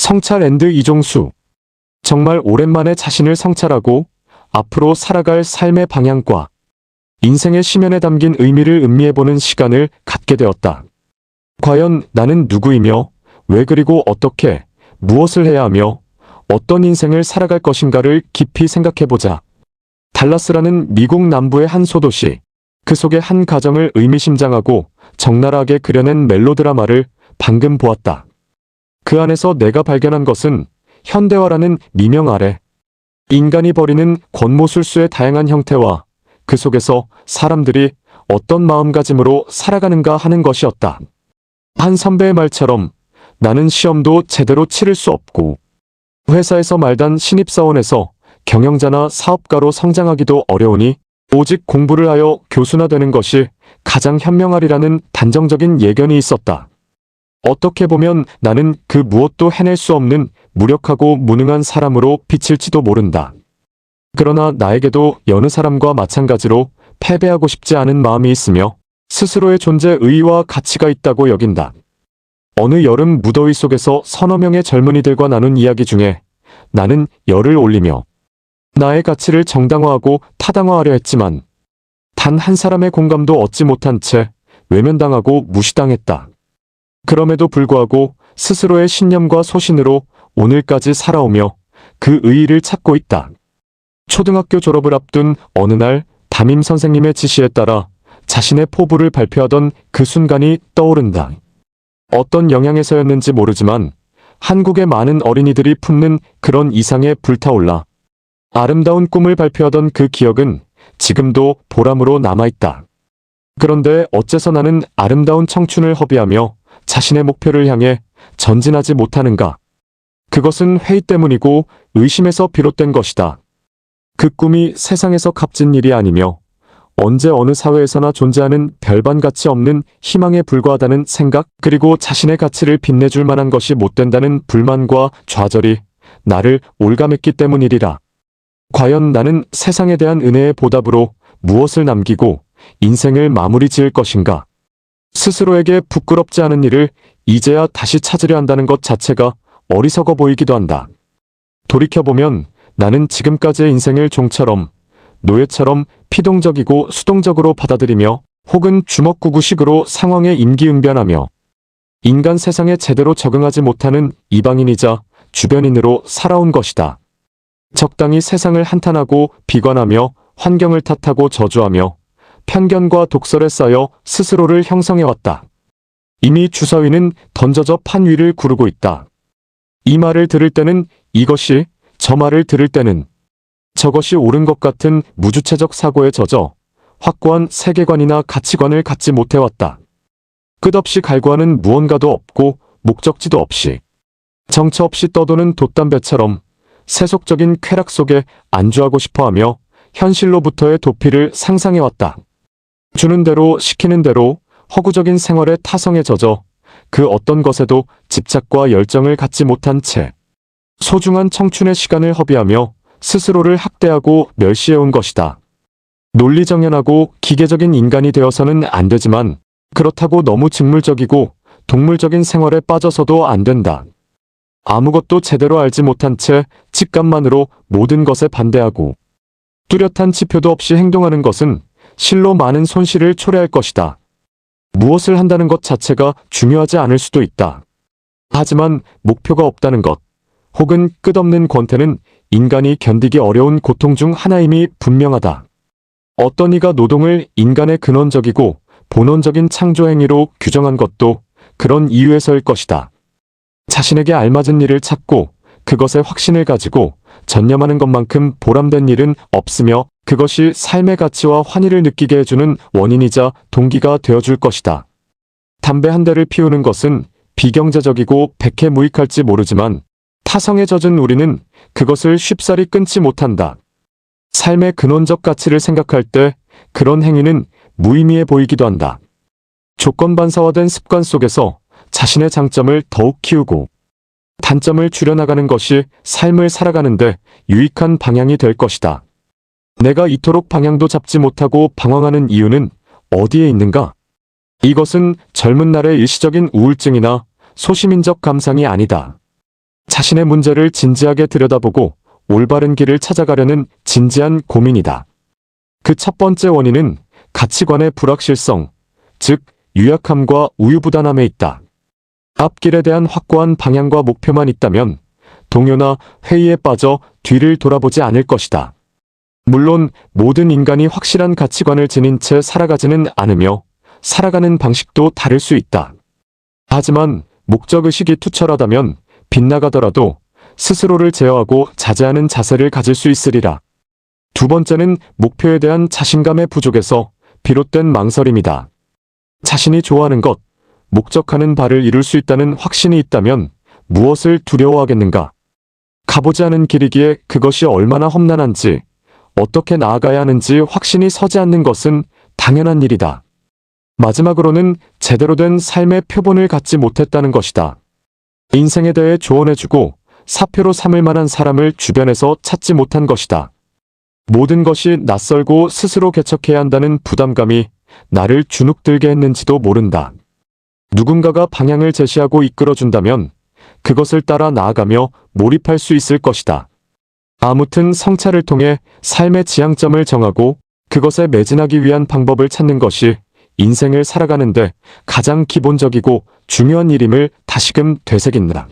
성찰& 이종수. 정말 오랜만에 자신을 성찰하고 앞으로 살아갈 삶의 방향과 인생의 심연에 담긴 의미를 음미해보는 시간을 갖게 되었다. 과연 나는 누구이며 왜 그리고 어떻게 무엇을 해야 하며 어떤 인생을 살아갈 것인가를 깊이 생각해보자. 달라스라는 미국 남부의 한 소도시, 그 속의 한 가정을 의미심장하고 적나라하게 그려낸 멜로드라마를 방금 보았다. 그 안에서 내가 발견한 것은 현대화라는 미명 아래 인간이 벌이는 권모술수의 다양한 형태와 그 속에서 사람들이 어떤 마음가짐으로 살아가는가 하는 것이었다. 한 선배의 말처럼 나는 시험도 제대로 치를 수 없고 회사에서 말단 신입사원에서 경영자나 사업가로 성장하기도 어려우니 오직 공부를 하여 교수나 되는 것이 가장 현명하리라는 단정적인 예견이 있었다. 어떻게 보면 나는 그 무엇도 해낼 수 없는 무력하고 무능한 사람으로 비칠지도 모른다. 그러나 나에게도 여느 사람과 마찬가지로 패배하고 싶지 않은 마음이 있으며 스스로의 존재 의의와 가치가 있다고 여긴다. 어느 여름 무더위 속에서 서너 명의 젊은이들과 나눈 이야기 중에 나는 열을 올리며 나의 가치를 정당화하고 타당화하려 했지만 단 한 사람의 공감도 얻지 못한 채 외면당하고 무시당했다. 그럼에도 불구하고 스스로의 신념과 소신으로 오늘까지 살아오며 그 의의를 찾고 있다. 초등학교 졸업을 앞둔 어느 날 담임 선생님의 지시에 따라 자신의 포부를 발표하던 그 순간이 떠오른다. 어떤 영향에서였는지 모르지만 한국의 많은 어린이들이 품는 그런 이상에 불타올라 아름다운 꿈을 발표하던 그 기억은 지금도 보람으로 남아있다. 그런데 어째서 나는 아름다운 청춘을 허비하며 자신의 목표를 향해 전진하지 못하는가? 그것은 회의 때문이고 의심에서 비롯된 것이다. 그 꿈이 세상에서 값진 일이 아니며 언제 어느 사회에서나 존재하는 별반 가치 없는 희망에 불과하다는 생각, 그리고 자신의 가치를 빛내줄 만한 것이 못 된다는 불만과 좌절이 나를 올가맸기 때문이리라. 과연 나는 세상에 대한 은혜의 보답으로 무엇을 남기고 인생을 마무리 지을 것인가? 스스로에게 부끄럽지 않은 일을 이제야 다시 찾으려 한다는 것 자체가 어리석어 보이기도 한다. 돌이켜보면 나는 지금까지의 인생을 종처럼, 노예처럼 피동적이고 수동적으로 받아들이며 혹은 주먹구구식으로 상황에 임기응변하며 인간 세상에 제대로 적응하지 못하는 이방인이자 주변인으로 살아온 것이다. 적당히 세상을 한탄하고 비관하며 환경을 탓하고 저주하며 편견과 독설에 쌓여 스스로를 형성해왔다. 이미 주사위는 던져져 판 위를 구르고 있다. 이 말을 들을 때는 이것이, 저 말을 들을 때는 저것이 옳은 것 같은 무주체적 사고에 젖어 확고한 세계관이나 가치관을 갖지 못해왔다. 끝없이 갈구하는 무언가도 없고 목적지도 없이 정처 없이 떠도는 돛담배처럼 세속적인 쾌락 속에 안주하고 싶어하며 현실로부터의 도피를 상상해왔다. 주는 대로 시키는 대로 허구적인 생활의 타성에 젖어 그 어떤 것에도 집착과 열정을 갖지 못한 채 소중한 청춘의 시간을 허비하며 스스로를 학대하고 멸시해온 것이다. 논리정연하고 기계적인 인간이 되어서는 안 되지만 그렇다고 너무 직물적이고 동물적인 생활에 빠져서도 안 된다. 아무것도 제대로 알지 못한 채 직감만으로 모든 것에 반대하고 뚜렷한 지표도 없이 행동하는 것은 실로 많은 손실을 초래할 것이다. 무엇을 한다는 것 자체가 중요하지 않을 수도 있다. 하지만 목표가 없다는 것, 혹은 끝없는 권태는 인간이 견디기 어려운 고통 중 하나임이 분명하다. 어떤 이가 노동을 인간의 근원적이고 본원적인 창조 행위로 규정한 것도 그런 이유에서일 것이다. 자신에게 알맞은 일을 찾고 그것에 확신을 가지고 전념하는 것만큼 보람된 일은 없으며 그것이 삶의 가치와 환희를 느끼게 해주는 원인이자 동기가 되어줄 것이다. 담배 한 대를 피우는 것은 비경제적이고 백해무익할지 모르지만 타성에 젖은 우리는 그것을 쉽사리 끊지 못한다. 삶의 근원적 가치를 생각할 때 그런 행위는 무의미해 보이기도 한다. 조건반사화된 습관 속에서 자신의 장점을 더욱 키우고 단점을 줄여나가는 것이 삶을 살아가는데 유익한 방향이 될 것이다. 내가 이토록 방향도 잡지 못하고 방황하는 이유는 어디에 있는가? 이것은 젊은 날의 일시적인 우울증이나 소시민적 감상이 아니다. 자신의 문제를 진지하게 들여다보고 올바른 길을 찾아가려는 진지한 고민이다. 그 첫 번째 원인은 가치관의 불확실성, 즉 유약함과 우유부단함에 있다. 앞길에 대한 확고한 방향과 목표만 있다면 동요나 회의에 빠져 뒤를 돌아보지 않을 것이다. 물론 모든 인간이 확실한 가치관을 지닌 채 살아가지는 않으며 살아가는 방식도 다를 수 있다. 하지만 목적의식이 투철하다면 빗나가더라도 스스로를 제어하고 자제하는 자세를 가질 수 있으리라. 두 번째는 목표에 대한 자신감의 부족에서 비롯된 망설임이다. 자신이 좋아하는 것, 목적하는 바를 이룰 수 있다는 확신이 있다면 무엇을 두려워하겠는가? 가보지 않은 길이기에 그것이 얼마나 험난한지, 어떻게 나아가야 하는지 확신이 서지 않는 것은 당연한 일이다. 마지막으로는 제대로 된 삶의 표본을 갖지 못했다는 것이다. 인생에 대해 조언해주고 사표로 삼을 만한 사람을 주변에서 찾지 못한 것이다. 모든 것이 낯설고 스스로 개척해야 한다는 부담감이 나를 주눅들게 했는지도 모른다. 누군가가 방향을 제시하고 이끌어준다면 그것을 따라 나아가며 몰입할 수 있을 것이다. 아무튼 성찰을 통해 삶의 지향점을 정하고 그것에 매진하기 위한 방법을 찾는 것이 인생을 살아가는데 가장 기본적이고 중요한 일임을 다시금 되새긴다.